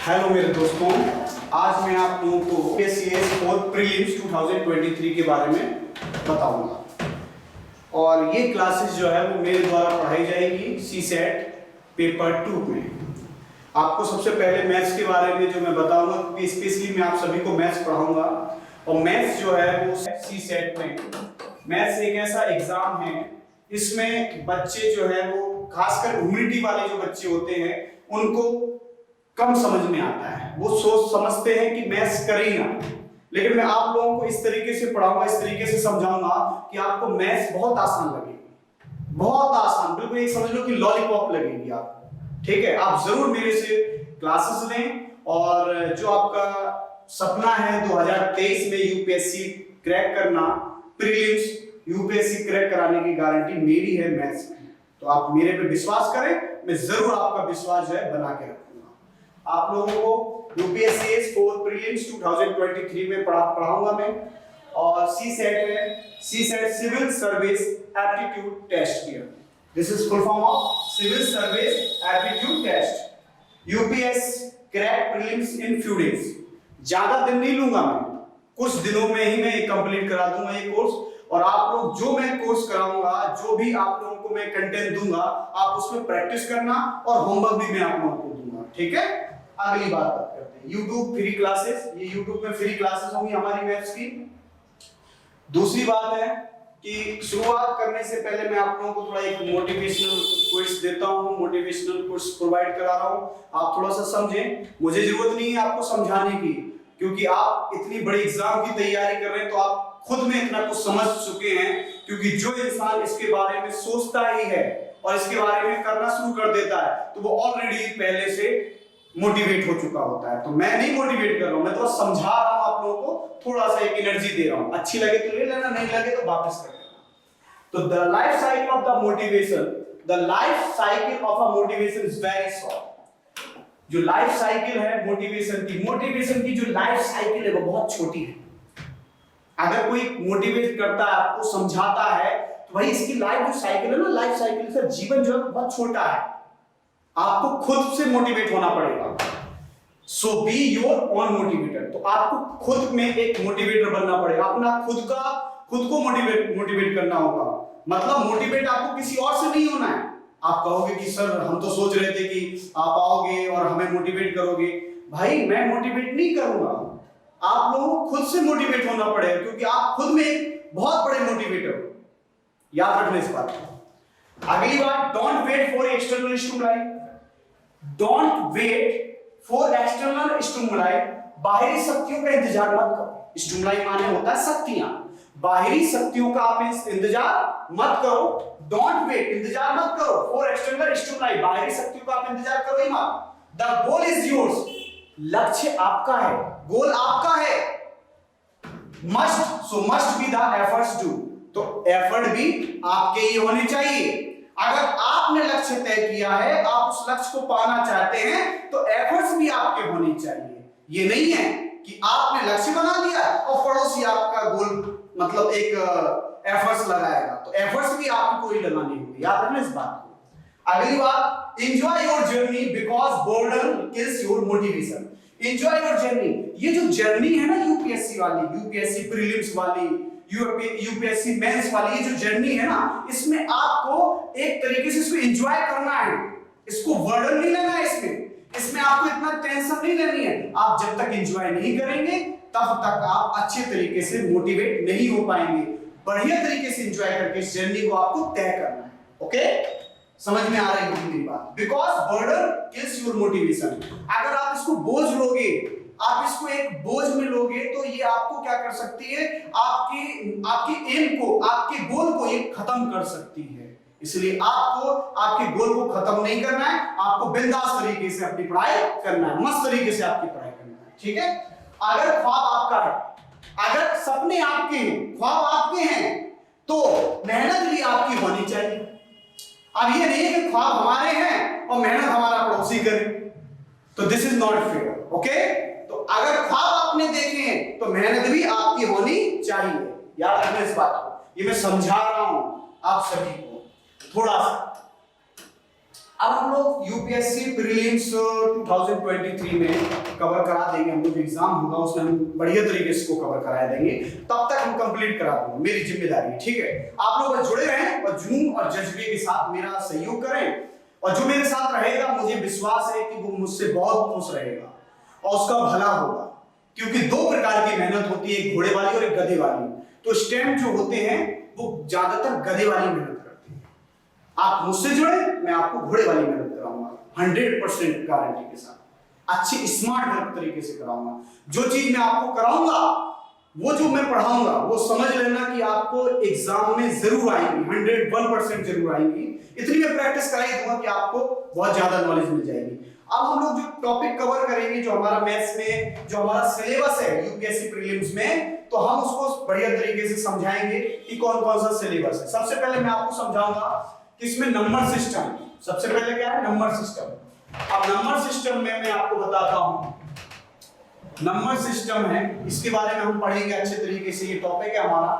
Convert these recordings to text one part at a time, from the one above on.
Hello मेरे दोस्तों, आज मैं आप लोगों को PCS और प्रीलिम्स 2023 के बारे में बताऊंगा। और ये क्लासेस जो है वो मेरे द्वारा पढ़ाई जाएगी CSET पेपर 2 में। आपको सबसे पहले मैथ्स के बारे में जो मैं बताऊंगा, क्योंकि स्पेशली मैं आप सभी को मैथ्स पढ़ाऊंगा। और मैथ्स जो है वो CSET में, मैथ्स एक ऐसा एग्जाम है, इसमें बच्चे जो है वो खासकर ह्यूमैनिटी वाले जो बच्चे होते हैं उनको कम समझ में आता है। वो सोच समझते हैं कि मैथ्स करेगा, लेकिन मैं आप लोगों को इस तरीके से पढ़ाऊंगा, इस तरीके से समझाऊंगा कि आपको मैथ्स बहुत आसान लगेगी, बहुत आसान, बिल्कुल एक समझ लो कि लॉलीपॉप लगेगी आपको। ठीक है, आप जरूर मेरे से क्लासेस लें। और जो आपका सपना है 2023 में यूपीएससी क्रैक करना, प्रीलिम्स यूपीएससी क्रैक कराने की गारंटी मेरी है मैथ्स में। तो आप मेरे पे विश्वास करें, मैं जरूर आपका विश्वास जो है बना के रखूंगा। आप लोगों को यूपीएससी फॉर प्रीलिम्स 2023 में पढ़ाऊंगा मैं। और सीसेट है, CSAT civil service aptitude test year. This is full form of civil service aptitude test. UPS crack prelims in few days. ज्यादा दिन नहीं लूंगा मैं, कुछ दिनों में ही मैं कंप्लीट करा दूंगा ये कोर्स। और आप लोग जो मैं कोर्स कराऊंगा, जो भी आप लोगों को मैं कंटेंट दूंगा, आप उसमें प्रैक्टिस करना और होमवर्क भी मैं आप लोगों को दूंगा। ठीक है, अगली बात करते हैं YouTube फ्री क्लासेस। ये YouTube में फ्री क्लासेस होंगी हमारी मैथ्स की। दूसरी बात है कि शुरुआत करने से पहले मैं आप लोगों को थोड़ा एक मोटिवेशनल क्विज देता हूं, मोटिवेशनल क्विज प्रोवाइड करा रहा हूं। आप थोड़ा सा समझें, मुझे जरूरत नहीं है आपको समझाने की, क्योंकि आप इतनी बड़ी एग्जाम की तैयारी कर रहे हैं तो आप खुद में इतना कुछ समझ चुके हैं। क्योंकि जो इंसान इसके बारे में सोचता ही है और इसके बारे में करना शुरू कर देता है, तो वो ऑलरेडी पहले से मोटिवेट हो चुका होता है। तो मैं नहीं मोटिवेट कर रहा हूं, मैं तो समझा रहा हूं आप लोगों को, थोड़ा सा एक एनर्जी दे रहा हूं। अच्छी लगे तो ले लेना, नहीं लगे तो वापस कर देना। तो the life cycle of the motivation, the life cycle of a motivation is very short. जो लाइफ साइकिल है मोटिवेशन की जो लाइफ साइकिल है वो बहुत छोटी है। अगर कोई मोटिवेट करता है, आपको समझाता है, तो भाई इसकी लाइफ जो साइकिल है ना, लाइफ साइकिल से जीवन जो है बहुत छोटा है। आपको खुद से मोटिवेट होना पड़ेगा। सो बी योर ओन मोटिवेटर। तो आपको खुद में एक मोटिवेटर बनना पड़ेगा, अपना खुद को मोटिवेट करना होगा। मतलब मोटिवेट आपको किसी और से नहीं होना है। आप कहोगे कि सर हम तो सोच रहे थे कि आप आओगे और हमें मोटिवेट करोगे। भाई मैं मोटिवेट नहीं करूंगा, आप लोगों को खुद से मोटिवेट होना पड़ेगा, क्योंकि आप खुद में एक बहुत बड़े मोटिवेटर हो। याद रखना इस बात को। अगली बात, don't wait for external stimuli. Don't wait for external stimuli. बाहरी शक्तियों का इंतजार मत करो। स्टिमुलाई माने होता है शक्तियां। बाहरी शक्तियों का आप इंतजार मत करो। डोंट वेट, इंतजार मत करो फॉर एक्सटर्नल स्टिमुलाई। बाहरी शक्तियों का आप इंतजार करो ही मत। The goal is yours. लक्ष्य आपका है, गोल आपका है। Must be the efforts do. तो एफर्ट भी आपके ही होने चाहिए। अगर आपने लक्ष्य तय किया है, आप उस लक्ष्य को पाना चाहते हैं, तो एफर्ट्स भी आपके होने चाहिए। ये नहीं है कि आपने लक्ष्य बना लिया और पड़ोसी आपका गोल मतलब एक एफर्ट्स लगाएगा, तो एफर्ट्स भी आपको ही लगाने होंगे। याद रखना इस बात को। अगली बात, enjoy your journey because boredom kills your motivation. Enjoy your journey. ये जो जर्नी है ना यूपीएससी वाली, यूपीएससी प्रीलिम्स वाली, यूपीएससी मेंस वाली, ये जो जर्नी है ना, इसमें आपको एक तरीके से इसको एंजॉय करना है। इसको वर्डन नहीं लेना है, इसमें आपको इतना टेंशन नहीं लेनी है। आप जब तक एंजॉय नहीं करेंगे तब तक आप अच्छे तरीके से मोटिवेट नहीं हो पाएंगे। बढ़िया तरीके से एंजॉय करके इस जर्नी को आपको तय करना है। ओके, समझ में आ रही है मेरी बात? Because burden kills your motivation. अगर आप इसको बोझ लोगे, आप इसको एक बोझ में लोगे, तो ये आपको क्या कर सकती है, आपकी एम को, आपके गोल को ये खत्म कर सकती है। इसलिए आपको आपके गोल को खत्म नहीं करना है, आपको बिंदास तरीके से अपनी पढ़ाई करना है, मस्त तरीके से आपकी पढ़ाई करना है। ठीक है, अगर ख्वाब आपका है, अगर सपने आपके हैं, ख्वाब आपके हैं, तो मेहनत भी आपकी होनी चाहिए। अब ये नहीं है कि ख्वाब हमारे हैं और मेहनत हमारा पड़ोसी करे, तो this is not fair. Okay, तो अगर ख्वाब आपने देखे हैं तो मेहनत भी आपकी होनी चाहिए। याद रखना इस बात को। ये मैं समझा रहा हूं आप सभी को थोड़ा सा। अब हम लोग यूपीएससी प्रीलिम्स 2023 में कवर करा देंगे। हम लोग जो एग्जाम होगा उसमें हम बढ़िया तरीके से इसको कवर करा देंगे, तब तक हम कंप्लीट करा दूंगा, मेरी जिम्मेदारी है, ठीक है। आप लोग जुड़े रहें और जुनून और जज्बे के साथ मेरा सहयोग करें, और जो मेरे साथ रहेगा मुझे विश्वास है कि वो मुझसे बहुत खुश रहेगा और उसका भला होगा, क्योंकि दो प्रकार की मेहनत होती है, एक घोड़े वाली और एक गधे वाली। तो स्टूडेंट जो होते हैं वो ज्यादातर गधे वाली मेहनत करते हैं। आप मुझसे जुड़े, मैं आपको घोड़े वाली मेहनत कराऊंगा 100% गारंटी के साथ, अच्छी स्मार्ट तरीके से कराऊंगा। जो चीज मैं आपको कराऊंगा, वो जो मैं पढ़ाऊंगा, वो समझ लेना कि आपको एग्जाम में जरूर आएंगी, 101% जरूर आएंगी। इतनी मैं प्रैक्टिस कराई दूंगा कि आपको बहुत ज्यादा नॉलेज मिल जाएगी। अब हम लोग जो टॉपिक कवर करेंगे, जो हमारा मैथ्स में जो हमारा सिलेबस है यूपीएससी प्रीलिम्स में, तो हम उसको बढ़िया तरीके से समझाएंगे कि कौन कौन सा सिलेबस है। सबसे पहले मैं आपको समझाऊंगा कि इसमें नंबर सिस्टम, सबसे पहले क्या है, नंबर सिस्टम। अब नंबर सिस्टम में मैं आपको बताता हूं, नंबर सिस्टम है, इसके बारे में हम पढ़ेंगे अच्छे तरीके से। ये टॉपिक है हमारा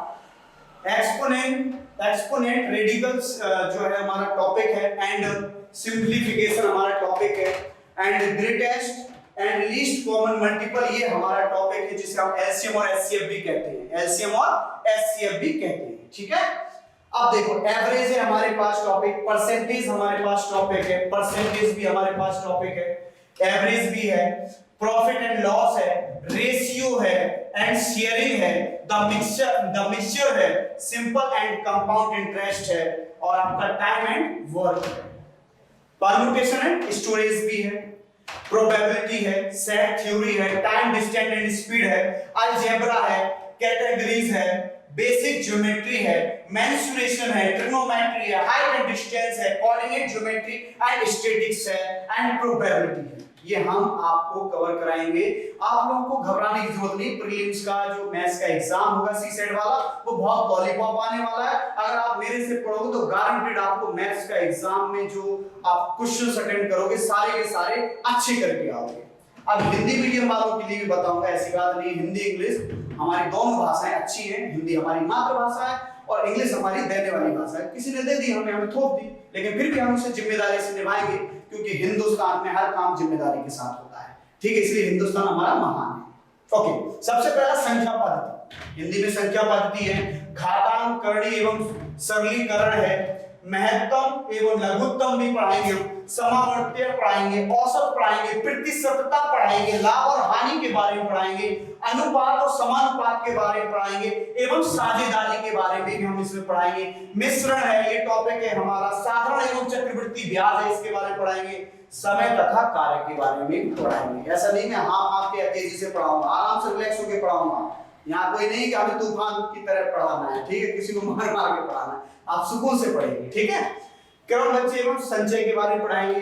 एक्सपोनेंट रेडिकल्स जो है हमारा टॉपिक है, एंड सिंप्लीफिकेशन हमारा टॉपिक है, and greatest and least common multiple ये हमारा टॉपिक है, जिसे हम एलसीएम और एचसीएफ भी कहते हैं, एलसीएम और एचसीएफ भी कहते हैं, ठीक है। अब देखो, एवरेज है हमारे पास टॉपिक, परसेंटेज हमारे पास टॉपिक है, परसेंटेज भी हमारे पास टॉपिक है, एवरेज भी है, प्रॉफिट एंड लॉस है, रेशियो है, एंड शेयरिंग है, द मिक्सचर है, सिंपल एंड कंपाउंड इंटरेस्ट है, और आपका टाइम एंड वर्क है, परम्यूटेशन एंड स्टोरेज भी है, प्रोबेबिलिटी है, सेट थ्योरी है, टाइम डिस्टेंस एंड स्पीड है, अलजेब्रा है, कैटेगरीज है, बेसिक ज्योमेट्री है, मेंसुरेशन है, ट्रिग्नोमेट्री है, हाइट एंड डिस्टेंस है, कोऑर्डिनेट ज्योमेट्री एंड स्टैटिक्स है, एंड प्रोबेबिलिटी है। ये हम आपको कवर कराएंगे। आप लोगों को घबराने की जरूरत नहीं। प्रीलिम्स का जो मैथ्स का एग्जाम होगा सीसेट वाला, वो बहुत लॉलीपॉप आने वाला है। अगर आप मेरे से पढ़ोगे तो गारंटेड आपको मैथ्स का एग्जाम में जो आप क्वेश्चंस अटेंड करोगे सारे के सारे अच्छे करके आओगे। अब हिंदी मीडियम वालों के लिए भी बताऊंगा, ऐसी बात नहीं, हिंदी इंग्लिश हमारी दोनों भाषाएं अच्छी हैं। हिंदी हमारी मातृभाषा है और इंग्लिश हमारी देने वाली भाषा है। किसी ने दे दी, हमें थोप दी, लेकिन फिर भी हम उसे जिम्मेदारी से निभाएंगे, क्योंकि हिंदुस्तान में हर काम जिम्मेदारी के साथ होता है, ठीक है। इसलिए हिंदुस्तान हमारा महान है। ओके, सबसे पहला संख्या पद्धति। हिंदी में संख्या पद्धति है, घातांक, करणी एवं सरलीकरण है, महत्तम एवं लघुत्तम भी पढ़ाएंगे, समावर्तीय पढ़ाएंगे, औसत पढ़ाएंगे, प्रतिशतता पढ़ाएंगे, लाभ और हानि के बारे में पढ़ाएंगे, अनुपात और समानुपात के बारे में पढ़ाएंगे, एवं साझेदारी के बारे में भी हम इसमें पढ़ाएंगे। मिश्रण है, ये टॉपिक है हमारा, साधारण एवं चक्रवृद्धि ब्याज है, इसके बारे में पढ़ाएंगे, समय तथा कार्य के बारे में भी पढ़ाएंगे। ऐसा नहीं मैं आपके तेजी से पढ़ाऊंगा, आराम से रिलैक्स होकर पढ़ाऊंगा। यहाँ कोई नहीं कि हमें तूफान की तरह पढ़ाना है, ठीक है, किसी को मार मार के पढ़ाना है, आप सुकून से पढ़ेंगे, ठीक है। क्रम लक्ष्य एवं संचय के बारे में पढ़ाएंगे,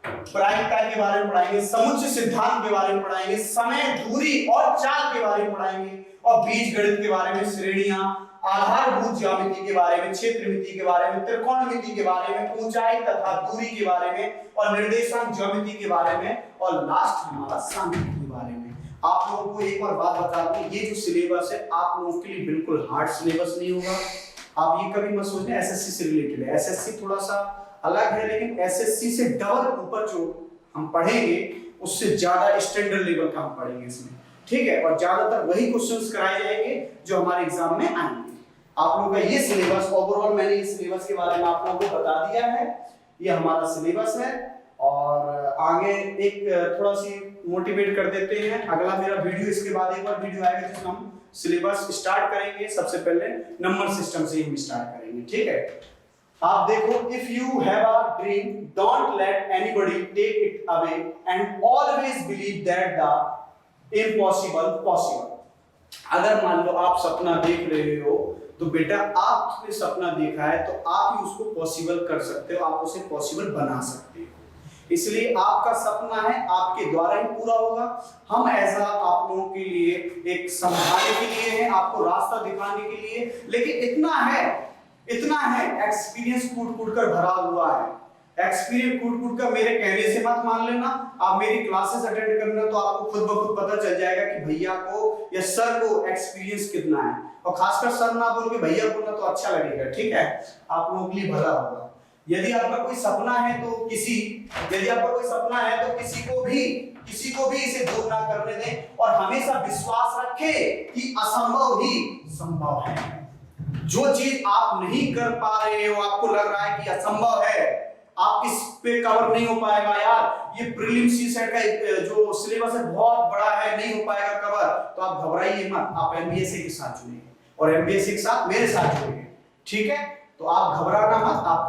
प्रायिकता के बारे में पढ़ाएंगे, समुच्चय सिद्धांत के बारे में पढ़ाएंगे, समय, दूरी और चाल के बारे में पढ़ाएंगे, और बीजगणित के बारे में, श्रेणियां, आधारभूत ज्यामिति के बारे में, क्षेत्रमिति के बारे में, त्रिकोणमिति के बारे में, ऊंचाई तथा दूरी के बारे में, और निर्देशांक ज्यामिति के बारे में, और लास्ट हमारा सांख्यिकी के बारे में। आप लोगों को एक और बात बता दूं, ये जो सिलेबस है आप लोगों के लिए बिल्कुल हार्ड सिलेबस नहीं होगा। आप ये कभी मत सोचना एसएससी से रिलेटेड है, एसएससी थोड़ा सा अलग है, लेकिन एसएससी से डबल ऊपर जो हम पढ़ेंगे उससे ज्यादा स्टैंडर्ड लेवल का हम पढ़ेंगे इसमें, ठीक है। और ज्यादातर वही क्वेश्चंस कराए जाएंगे जो हमारे एग्जाम में आएंगे। आप लोगों का ये सिलेबस ओवरऑल, मैंने इस सिलेबस के बारे में आप लोगों को बता दिया है, ये हमारा सिलेबस है। और आगे एक थोड़ा सी मोटिवेट कर देते हैं, अगला मेरा वीडियो, इसके बाद एक और वीडियो आएगा जिसमें हम सिलेबस स्टार्ट करेंगे। सबसे पहले नंबर सिस्टम से हम स्टार्ट करेंगे, ठीक है। आप देखो, if you have a dream don't let anybody take it away and always believe that the impossible possible. अगर मान लो आप सपना देख रहे हो तो बेटा आपने सपना देखा है तो आप ही उसको पॉसिबल कर सकते हो, आप उसे पॉसिबल बना सकते हो। इसलिए आपका सपना है, आपके द्वारा ही पूरा होगा। हम ऐसा आप लोगों के लिए एक समझाने के लिए है, आपको रास्ता दिखाने के लिए, लेकिन इतना है एक्सपीरियंस कूट कर भरा हुआ है। एक्सपीरियंस कूट कर मेरे कहने से मत मान लेना, आप मेरी क्लासेस अटेंड करना तो आपको खुद ब खुद पता चल जाएगा कि भैया को या सर को एक्सपीरियंस कितना है। और खासकर सर ना बोल के भैया बोलना तो अच्छा लगेगा, ठीक है, आप लोगों के लिए भला होगा। यदि आपका कोई सपना है तो किसी को भी इसे दूर ना करने दें और हमेशा विश्वास रखें कि असंभव ही संभव है। जो चीज आप नहीं कर पा रहे हो, आपको लग रहा है कि असंभव है, आप इस पे कवर नहीं हो पाएगा यार, ये प्रीलिम सी सेट का जो सिलेबस है बहुत बड़ा है, नहीं हो पाएगा कवर, तो आप घबराइए मत, आप एमबीएसए के साथ जुड़िए और एमबीएसए के साथ मेरे साथ जुड़िए, ठीक है? तो आप घबराना मत, आपको